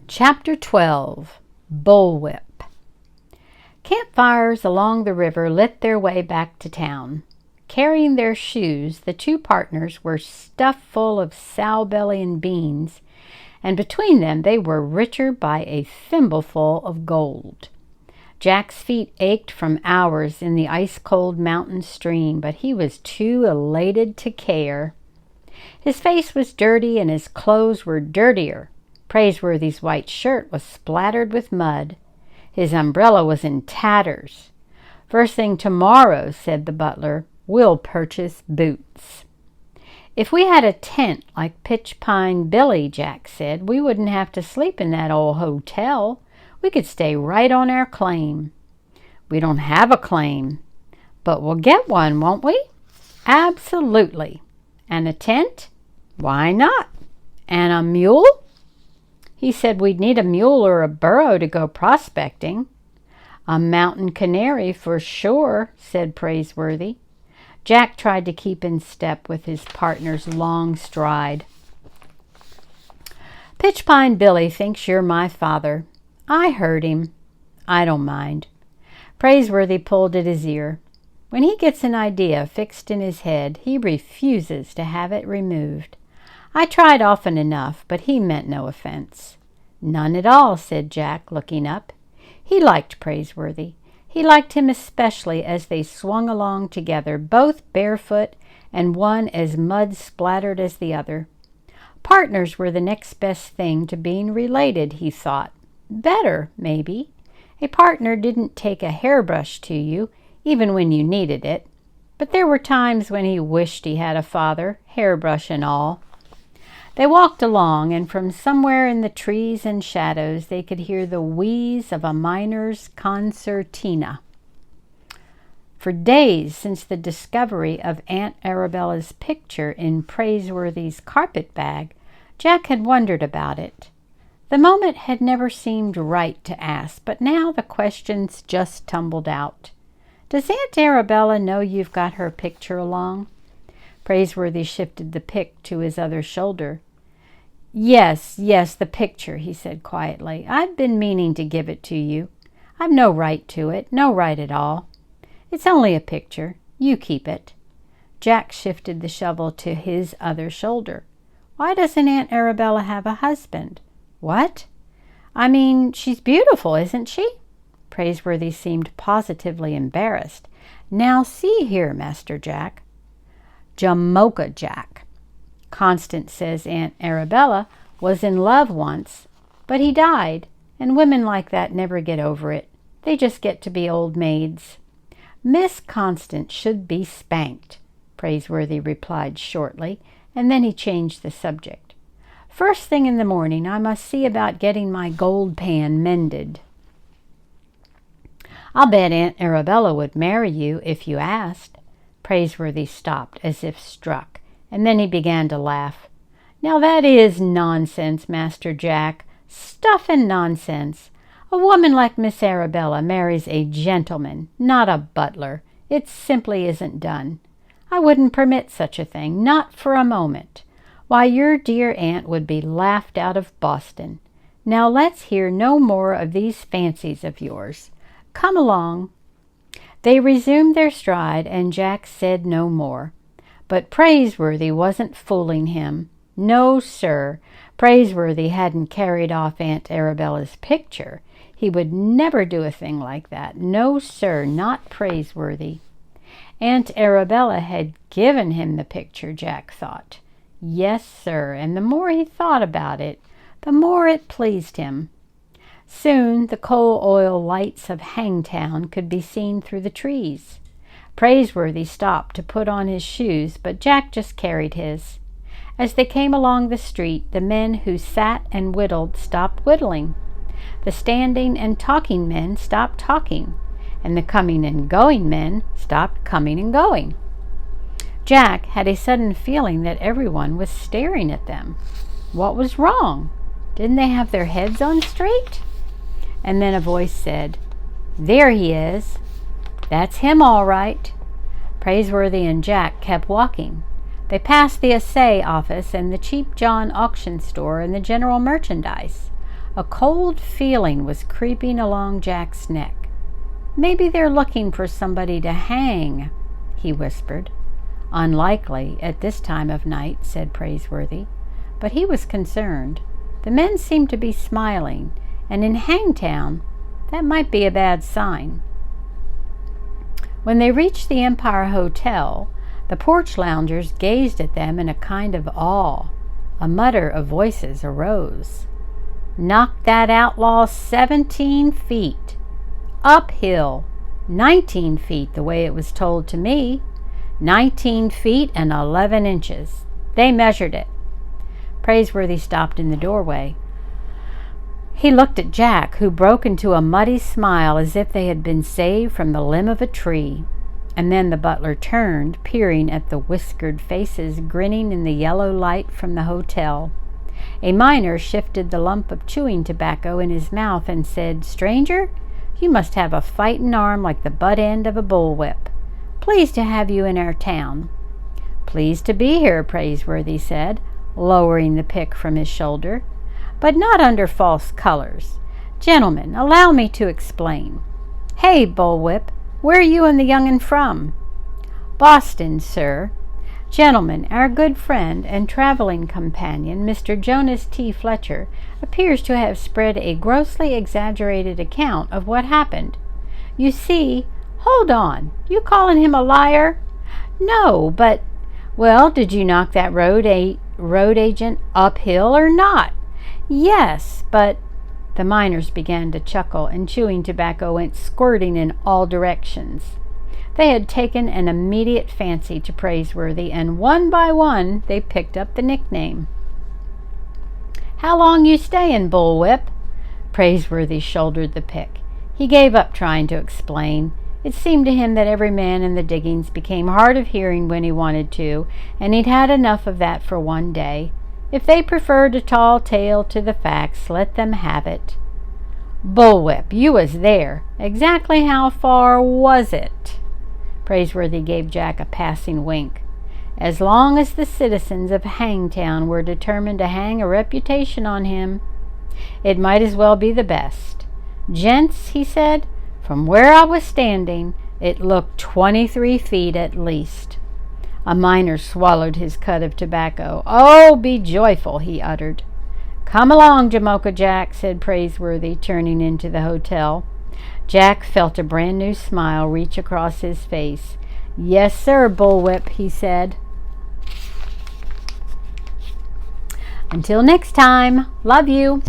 Chapter 12. Bullwhip. Campfires along the river lit their way back to town. Carrying their shoes, the two partners were stuffed full of sow-belly and beans, and between them they were richer by a thimbleful of gold. Jack's feet ached from hours in the ice-cold mountain stream, but he was too elated to care. His face was dirty and his clothes were dirtier. Praiseworthy's white shirt was splattered with mud. His umbrella was in tatters. "First thing tomorrow," said the butler, "we'll purchase boots." "If we had a tent like Pitch Pine Billy," Jack said, "we wouldn't have to sleep in that old hotel. We could stay right on our claim." "We don't have a claim." "But we'll get one, won't we?" "Absolutely." "And a tent?" "Why not?" "And a mule?" "He said we'd need a mule or a burro to go prospecting." "A mountain canary for sure," said Praiseworthy. Jack tried to keep in step with his partner's long stride. "Pitch Pine Billy thinks you're my father." "I heard him." "I don't mind." Praiseworthy pulled at his ear. When he gets an idea fixed in his head, he refuses to have it removed. I tried often enough, but he meant no offense. "None at all," said Jack, looking up. He liked Praiseworthy. He liked him especially as they swung along together, both barefoot and one as mud-splattered as the other. Partners were the next best thing to being related, he thought. Better, maybe. A partner didn't take a hairbrush to you, even when you needed it. But there were times when he wished he had a father, hairbrush and all. They walked along, and from somewhere in the trees and shadows they could hear the wheeze of a miner's concertina. For days since the discovery of Aunt Arabella's picture in Praiseworthy's carpet bag, Jack had wondered about it. The moment had never seemed right to ask, but now the questions just tumbled out. "Does Aunt Arabella know you've got her picture along?" Praiseworthy shifted the pick to his other shoulder. Yes, the picture," he said quietly. "I've been meaning to give it to you. I've no right to it, no right at all. It's only a picture. You keep it." Jack shifted the shovel to his other shoulder. "Why doesn't Aunt Arabella have a husband?" "What?" "I mean, she's beautiful, isn't she?" Praiseworthy seemed positively embarrassed. "Now see here, Master Jack." "Jamocha Jack. Constance says Aunt Arabella was in love once, but he died, and women like that never get over it. They just get to be old maids." "Miss Constance should be spanked," Praiseworthy replied shortly, and then he changed the subject. "First thing in the morning I must see about getting my gold pan mended." "I'll bet Aunt Arabella would marry you if you asked." Praiseworthy stopped as if struck, and then he began to laugh. "Now that is nonsense, Master Jack. Stuff and nonsense. A woman like Miss Arabella marries a gentleman, not a butler. It simply isn't done. I wouldn't permit such a thing, not for a moment. Why, your dear aunt would be laughed out of Boston. Now let's hear no more of these fancies of yours. Come along." They resumed their stride, and Jack said no more. But Praiseworthy wasn't fooling him. No, sir. Praiseworthy hadn't carried off Aunt Arabella's picture. He would never do a thing like that. No, sir, not Praiseworthy. Aunt Arabella had given him the picture, Jack thought. Yes, sir, and the more he thought about it, the more it pleased him. Soon the coal oil lights of Hangtown could be seen through the trees. Praiseworthy stopped to put on his shoes, but Jack just carried his. As they came along the street, the men who sat and whittled stopped whittling. The standing and talking men stopped talking, and the coming and going men stopped coming and going. Jack had a sudden feeling that everyone was staring at them. What was wrong? Didn't they have their heads on straight? And then a voice said, "There he is. That's him all right." Praiseworthy and Jack kept walking. They passed the assay office and the Cheap John auction store and the general merchandise. A cold feeling was creeping along Jack's neck. "Maybe they're looking for somebody to hang," he whispered. "Unlikely at this time of night," said Praiseworthy. But he was concerned. The men seemed to be smiling, and in Hangtown, that might be a bad sign. When they reached the Empire Hotel, the porch loungers gazed at them in a kind of awe. A mutter of voices arose. "Knocked that outlaw 17 feet. Uphill, 19 feet, the way it was told to me. 19 feet and 11 inches. They measured it." Praiseworthy stopped in the doorway. He looked at Jack, who broke into a muddy smile as if they had been saved from the limb of a tree. And then the butler turned, peering at the whiskered faces grinning in the yellow light from the hotel. A miner shifted the lump of chewing tobacco in his mouth and said, "Stranger, you must have a fighting arm like the butt end of a bullwhip. Pleased to have you in our town." "Pleased to be here," Praiseworthy said, lowering the pick from his shoulder, "but not under false colors. Gentlemen, allow me to explain. Hey, Bullwhip, where are you and the young'un from?" "Boston, sir. Gentlemen, our good friend and traveling companion, Mr. Jonas T. Fletcher, appears to have spread a grossly exaggerated account of what happened. You see—" "Hold on. You calling him a liar?" "No, but—" "Well, did you knock that road agent uphill or not?" "Yes, but—" The miners began to chuckle, and chewing tobacco went squirting in all directions. They had taken an immediate fancy to Praiseworthy, and one by one they picked up the nickname. "How long you stayin', Bullwhip?" Praiseworthy shouldered the pick. He gave up trying to explain. It seemed to him that every man in the diggings became hard of hearing when he wanted to, and he'd had enough of that for one day. If they preferred a tall tale to the facts, let them have it. "Bullwhip, you was there. Exactly how far was it?" Praiseworthy gave Jack a passing wink. "As long as the citizens of Hangtown were determined to hang a reputation on him, it might as well be the best. Gents," he said, "from where I was standing, it looked 23 feet at least." A miner swallowed his cud of tobacco. "Oh, be joyful," he uttered. "Come along, Jamoka Jack," said Praiseworthy, turning into the hotel. Jack felt a brand new smile reach across his face. "Yes, sir, Bullwhip," he said. "Until next time, love you."